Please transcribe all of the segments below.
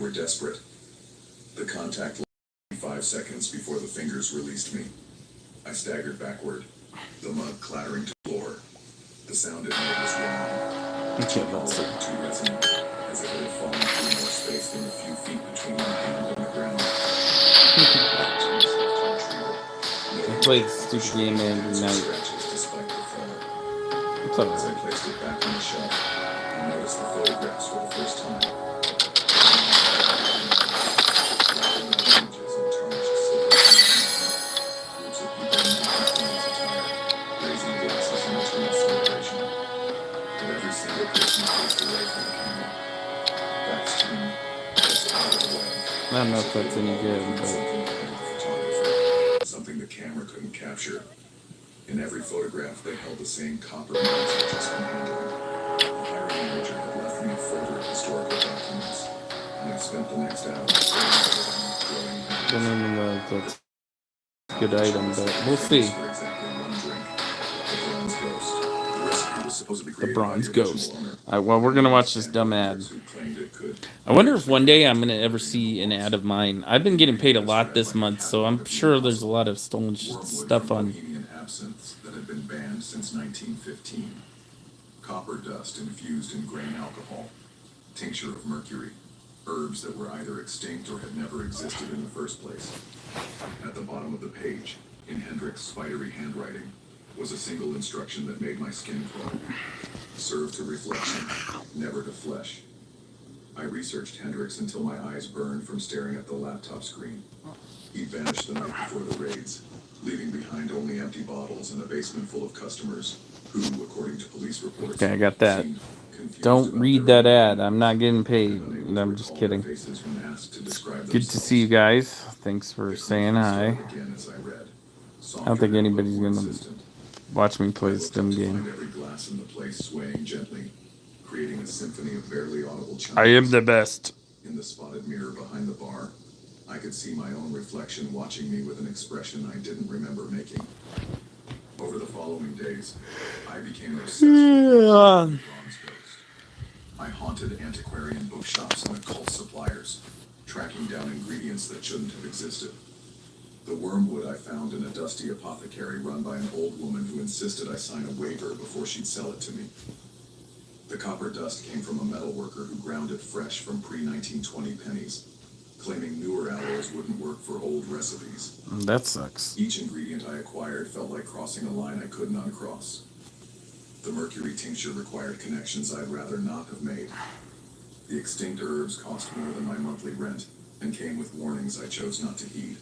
were desperate. The contact lasted 5 seconds before the fingers released me. I staggered backward, the mud clattering to the floor. The sound it made was wrong. Okay, let's see. Too resonant, as if it had fallen through more space than the few feet between my hand and the ground. I play this stupid game every night. It's As I alright. placed it back on the shelf, I noticed the photographs for the first time. I don't know if that's any good, but Something the camera couldn't capture. In every photograph, they held the same copper knives I'd just been handling. The hiring manager had left me a folder of historical documents, and I spent the next hour I don't even know if that's a good item, but we'll see. The Bronze Ghost. Alright, well, we're gonna watch this dumb ad. I wonder if one day I'm gonna ever see an ad of mine. I've been getting paid a lot this month, so I'm sure there's a lot of stolen stuff on. absinthe that had been banned since 1915. Copper dust infused in grain alcohol, tincture of mercury, herbs that were either extinct or had never existed in the first place. At the bottom of the page, in Hendrix's spidery handwriting, was a single instruction that made my skin crawl. Serve to reflection, never to flesh. I researched Hendrix until my eyes burned from staring at the laptop screen. He vanished the night before the raids, leaving behind only empty bottles and a basement full of customers who, according to police reports, Okay, I got that. Don't read that ad. I'm not getting paid. I'm just kidding. Good to see you guys. Thanks for saying hi. I don't think anybody's gonna watch me play this dumb game. I am the best. In the spotted mirror behind the bar, I could see my own reflection watching me with an expression I didn't remember making. Over the following days, I became obsessed with the Bronze Ghost. I haunted antiquarian bookshops and occult suppliers, tracking down ingredients that shouldn't have existed. The wormwood I found in a dusty apothecary run by an old woman who insisted I sign a waiver before she'd sell it to me. The copper dust came from a metal worker who ground it fresh from pre-1920 pennies, claiming newer alloys wouldn't work for old recipes. That sucks. Each ingredient I acquired felt like crossing a line I couldn't uncross. The mercury tincture required connections I'd rather not have made. The extinct herbs cost more than my monthly rent, and came with warnings I chose not to heed.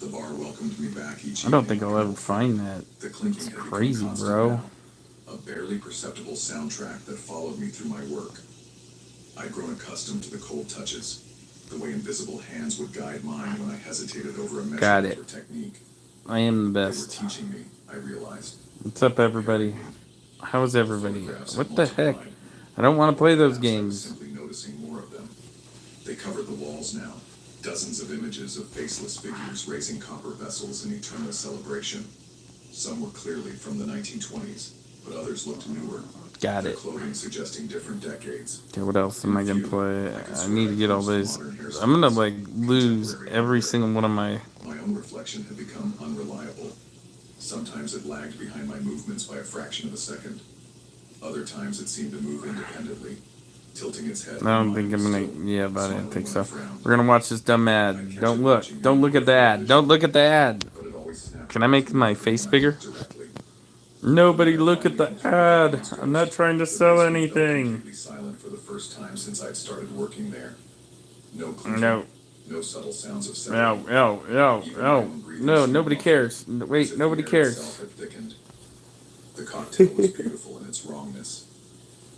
The bar welcomed me back each I don't think I'll ever find that. The clinking It's had crazy, become constant bro. now, a barely perceptible soundtrack that followed me through my work. I'd grown accustomed to the cold touches, the way invisible hands would guide mine when I hesitated over a measurement or technique. I am the They were best. teaching me, I realized. What's up, everybody? How's everybody? What the heck? I don't want to play those games. Simply noticing more of them. They covered the walls now, dozens of images of faceless figures raising copper vessels in eternal celebration. Some were clearly from the 1920s, but others looked newer. Got Their it. clothing suggesting different decades. Okay, what else am I gonna play? I need to get all these. I'm gonna like lose every single one of my. My own reflection had become unreliable. Sometimes it lagged behind my movements by a fraction of a second. Other times it seemed to move independently, tilting its head. I don't think I'm gonna. Yeah, but I didn't think so. We're gonna watch this dumb ad. Don't look. Don't look at the ad. Don't look at the ad. Can I make my face bigger? Nobody look at the ad. I'm not trying to sell anything. Silent for the first time since I'd started working there. No clicking, No. no subtle sounds of No, no, no, no. No, nobody cares. Wait, nobody cares. The cocktail was beautiful in its wrongness.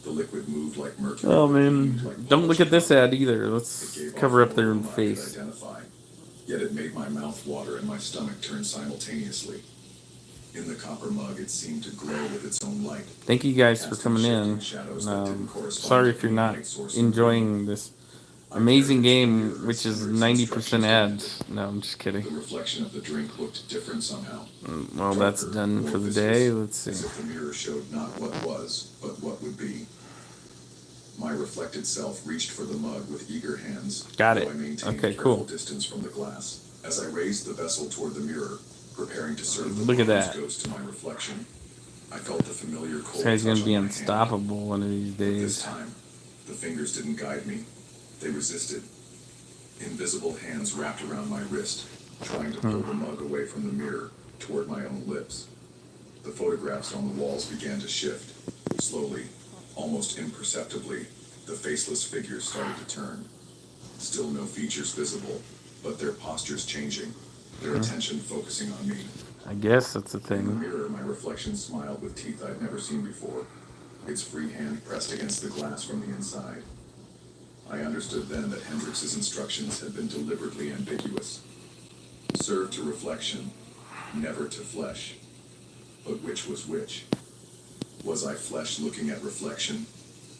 The liquid moved like mercury. Oh man, don't look at this ad either. Let's cover up their face. Yet it made my mouth water and my stomach turn simultaneously. In the copper mug, it seemed to glow with its own light. Thank you guys for coming in. Sorry if you're not enjoying this amazing game, which is 90% ads. No, I'm just kidding. The reflection of the drink looked different somehow. Well, that's done for the day. Let's see. As if the mirror showed not what was, but what would be. My reflected self reached for the mug with eager hands, Got though it. I maintained Okay, careful cool. distance from the glass. As I raised the vessel toward the mirror, preparing to serve the Look at bronze that. ghost to my reflection, I felt the familiar This cold guy's touch gonna on be my hand. unstoppable one of these But this days. time, the fingers didn't guide me. They resisted. Invisible hands wrapped around my wrist, trying to pull the mug away from the mirror toward my own lips. The photographs on the walls began to shift. Slowly, almost imperceptibly, the faceless figures started to turn. Still no features visible, but their postures changing, their attention focusing on me. I guess that's a In the thing. mirror, my reflection smiled with teeth I'd never seen before, its free hand pressed against the glass from the inside. I understood then that Hendrix's instructions had been deliberately ambiguous. Serve to reflection, never to flesh. But which was which? Was I flesh looking at reflection,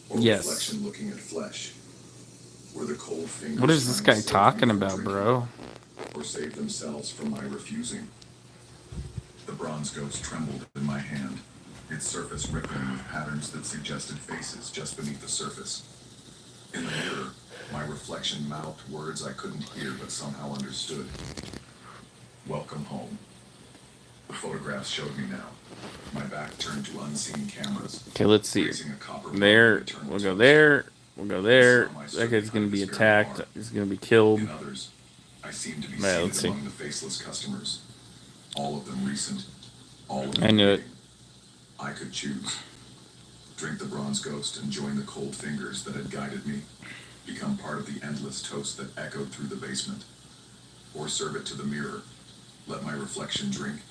or Yes. reflection looking at flesh? Were the cold fingers What is this trying to guy save me talking from about, drinking, bro? or save themselves from my refusing? The bronze ghost trembled in my hand, its surface rippling with patterns that suggested faces just beneath the surface. In the mirror, my reflection mouthed words I couldn't hear but somehow understood. Welcome home. The photographs showed me now, my back turned to unseen cameras. Okay, let's see. Raising a copper mug There. in eternal We'll go toast. there. We'll go there. Some I That certainly guy's gonna be could have spared attacked. apart. He's gonna be killed. In others, I seemed to be Yeah, let's seated see. among the faceless customers. All of them recent. All of I them knew it. waiting. I could choose. Drink the bronze ghost and join the cold fingers that had guided me. Become part of the endless toast that echoed through the basement. Or serve it to the mirror. Let my reflection drink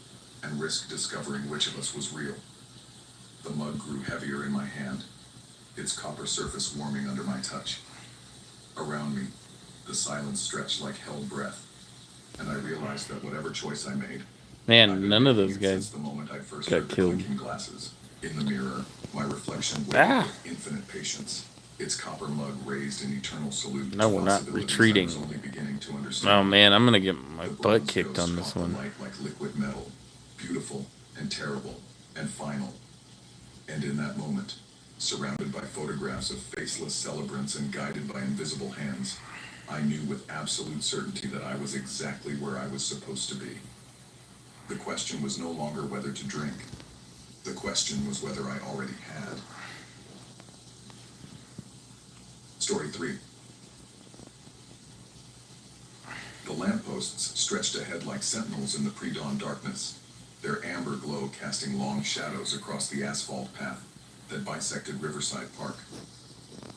and risk discovering which of us was real. The mug grew heavier in my hand, its copper surface warming under my touch. Around me, the silence stretched like held breath, and I realized that whatever choice I made, I'd Man, been none of making those it since guys the moment I'd first got heard the killed. clinking glasses. In the mirror, my reflection waited Ah! with infinite patience, its copper mug raised in eternal salute. No, to we're not possibilities retreating. I was only beginning to Oh understand. man, I'm gonna get my The butt bronze kicked ghost on this caught the one. light like liquid metal, beautiful and terrible and final. And in that moment, surrounded by photographs of faceless celebrants and guided by invisible hands, I knew with absolute certainty that I was exactly where I was supposed to be. The question was no longer whether to drink. The question was whether I already had. Story 3. The lampposts stretched ahead like sentinels in the pre-dawn darkness, their amber glow casting long shadows across the asphalt path that bisected Riverside Park.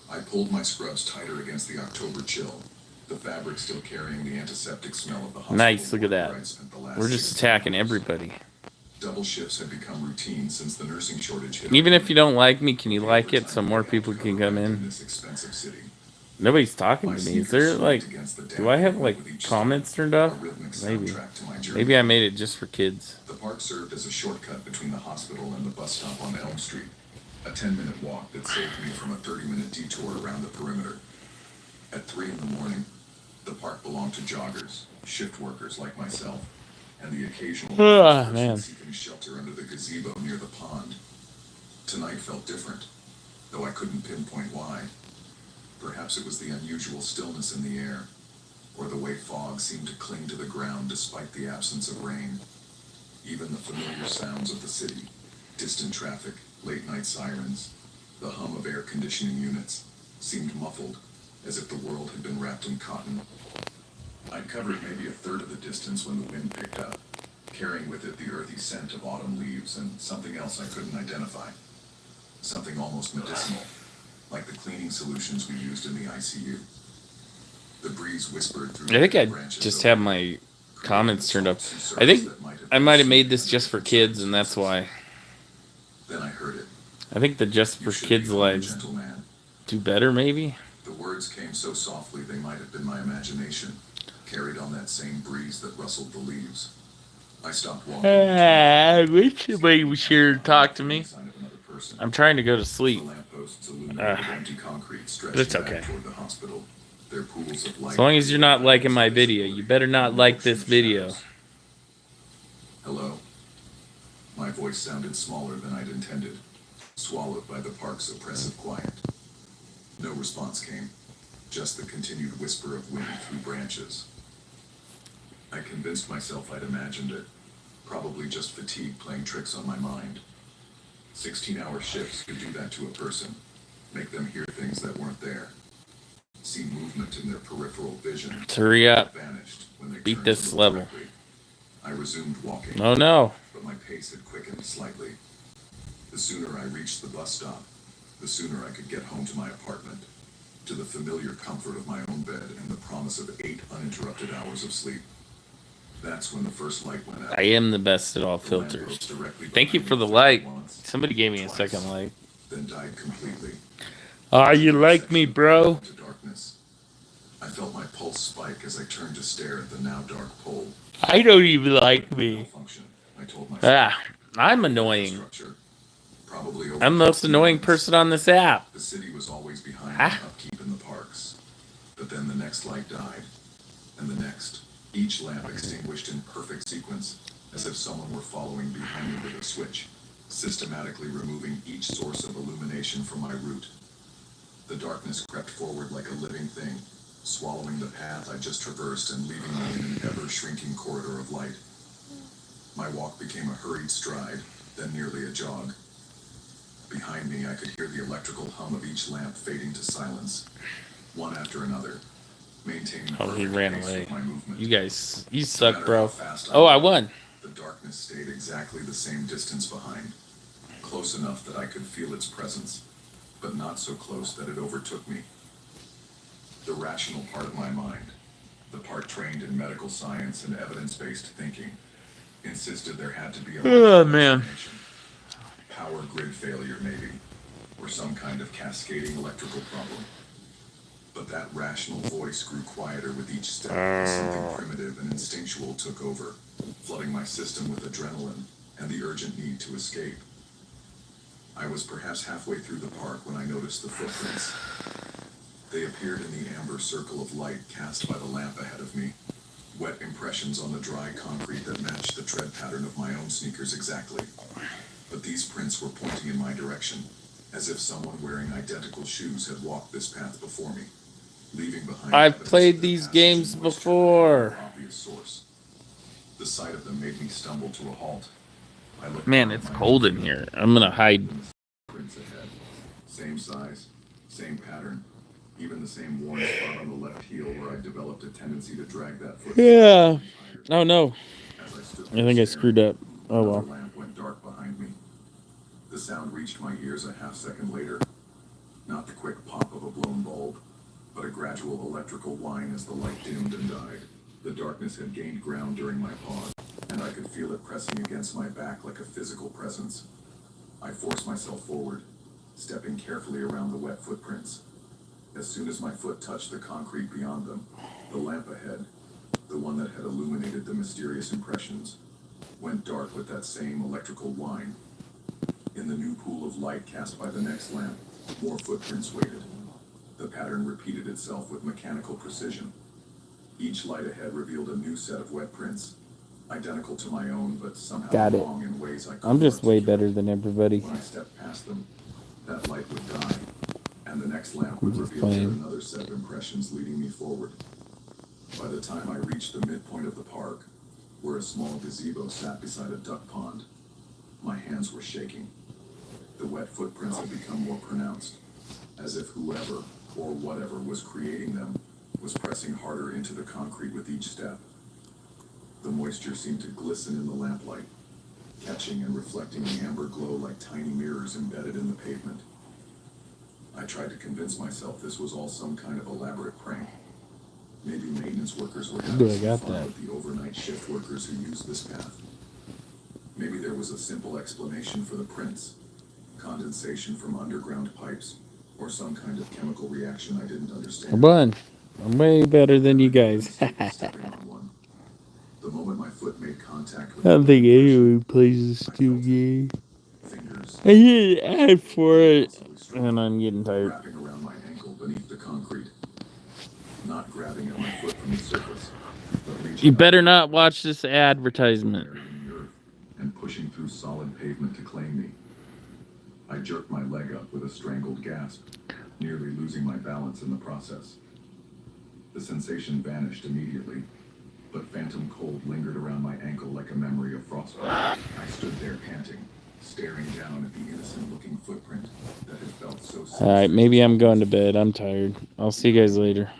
I pulled my scrubs tighter against the October chill, the fabric still carrying the antiseptic smell of the hospital. Nice, look at where that. I'd spent the last We're just 16 attacking hours. everybody. Double shifts had become routine since the nursing shortage hit. Even our if you don't like me, can you like it so more people can come in in? this expensive city. Nobody's talking My to me. Is sneakers there swiped like, against the do I have damp like pavement with each comments step, turned a off? rhythmic Maybe. soundtrack to my journey. Maybe I made it just for kids. The park served as a shortcut between the hospital and the bus stop on Elm Street, a 10-minute walk that saved me from a 30-minute detour around the perimeter. At 3 in the morning, the park belonged to joggers, shift workers like myself, and the occasional person Man. seeking shelter under the gazebo near the pond. Tonight felt different, though I couldn't pinpoint why. Perhaps it was the unusual stillness in the air, or the way fog seemed to cling to the ground despite the absence of rain. Even the familiar sounds of the city, distant traffic, late-night sirens, the hum of air conditioning units, seemed muffled, as if the world had been wrapped in cotton. I'd covered maybe a third of the distance when the wind picked up, carrying with it the earthy scent of autumn leaves and something else I couldn't identify. Something almost medicinal, like the cleaning solutions we used in the ICU. The breeze whispered through I think the I branches just over have me, my creating comments a turned up. salty I think surface that might have I been might have made soothing this under just for different kids, and that's circumstances. why. Then I heard it. I think the just You for should kids become a lives gentleman. do better, maybe. The words came so softly they might have been my imagination, carried on that same breeze that rustled the leaves. I stopped walking. I wish somebody was here to talk to me. Sign of another person. I'm trying to go to The sleep. lampposts illuminated empty concrete But stretching it's okay. back toward the hospital. Their pools of light As long as you're not liking my created video, you better not like this video. Hello? My voice sounded smaller than I'd intended, swallowed by the park's oppressive quiet. No response came, just the continued whisper of wind through branches. I convinced myself I'd imagined it, probably just fatigue playing tricks on my mind. 16-hour shifts could do that to a person, make them hear things that weren't there, see movement in their peripheral vision Hurry up. that vanished when they Beat turned this to look level. directly. I resumed walking, Oh no. but my pace had quickened slightly. The sooner I reached the bus stop, the sooner I could get home to my apartment, to the familiar comfort of my own bed and the promise of 8 uninterrupted hours of sleep. That's when the first light went out. I am the best at all The lamp filters. rose directly Thank you behind for me the flickered light. once, Somebody gave me a twice, second light. then died completely. Ah, you like me, bro? Into darkness. I felt my pulse spike as I turned to stare at the now dark pole. I don't even like me. Malfunction, I told myself. I'm annoying. Structure. Probably over I'm the most 15 annoying months. person on this app. The city was always behind on upkeep in the parks. But then the next light died, and the next. Each lamp extinguished in perfect sequence, as if someone were following behind me with a switch, systematically removing each source of illumination from my route. The darkness crept forward like a living thing, swallowing the path I just traversed and leaving me in an ever-shrinking corridor of light. My walk became a hurried stride, then nearly a jog. Behind me, I could hear the electrical hum of each lamp fading to silence, one after another, maintaining Oh, he perfect ran pace away. with my movement. You guys, you No suck, matter bro. how fast Oh, I moved, won. the darkness stayed exactly the same distance behind, close enough that I could feel its presence, but not so close that it overtook me. The rational part of my mind, the part trained in medical science and evidence-based thinking, insisted there had to be a Oh, logical man. explanation. Power grid failure, maybe, or some kind of cascading electrical problem. But that rational voice grew quieter with each step as something primitive and instinctual took over, flooding my system with adrenaline and the urgent need to escape. I was perhaps halfway through the park when I noticed the footprints. They appeared in the amber circle of light cast by the lamp ahead of me, wet impressions on the dry concrete that matched the tread pattern of my own sneakers exactly. But these prints were pointing in my direction, as if someone wearing identical shoes had walked this path before me, leaving behind I've evidence played of their these passage games in moisture before. from no obvious source. The sight of them made me stumble to a halt. I looked Man, down at it's my cold own in feet, here. I'm gonna hide. and the prints ahead. Same size, same pattern, even the same worn spot on the left heel where I developed a tendency to drag that foot. Yeah. Oh no. As I stood I there think I staring, screwed up. Oh another well. lamp went dark behind me. The sound reached my ears a half-second later. Not the quick pop of a blown bulb, but a gradual electrical whine as the light dimmed and died. The darkness had gained ground during my pause, and I could feel it pressing against my back like a physical presence. I forced myself forward, stepping carefully around the wet footprints. As soon as my foot touched the concrete beyond them, the lamp ahead, the one that had illuminated the mysterious impressions, went dark with that same electrical whine. In the new pool of light cast by the next lamp, more footprints waited. The pattern repeated itself with mechanical precision. Each light ahead revealed a new set of wet prints, identical to my own, but somehow Got it. wrong in ways I couldn't I'm just way articulate. better than everybody. When I stepped past them, that light would die, and the next lamp I'm would just reveal yet playing. another set of impressions leading me forward. By the time I reached the midpoint of the park, where a small gazebo sat beside a duck pond, my hands were shaking. The wet footprints had become more pronounced, as if whoever, or whatever was creating them, was pressing harder into the concrete with each step. The moisture seemed to glisten in the lamplight, catching and reflecting the amber glow like tiny mirrors embedded in the pavement. I tried to convince myself this was all some kind of elaborate prank. Maybe maintenance workers were having some fun with the overnight shift workers who used this path. Maybe there was a simple explanation for the prints, condensation from underground pipes, or some kind of chemical reaction I didn't understand. I won. I'm way better than you guys. Stepping on one. The moment my foot made contact with I don't the think impression, anyone plays this I felt stupid game. fingers I did an ad for it, impulsively stroke, and I'm getting tired. wrapping around my ankle beneath the concrete, not grabbing at my foot from the surface, but reaching You up better not watch this advertisement. buried in the earth and pushing through solid pavement to claim me. I jerked my leg up with a strangled gasp. nearly losing my balance in the process. The sensation vanished immediately, but phantom cold lingered around my ankle like a memory of frostbite. I stood there panting, staring down at the innocent-looking footprint that had felt so All right, maybe I'm going to bed. I'm tired. I'll see you guys later.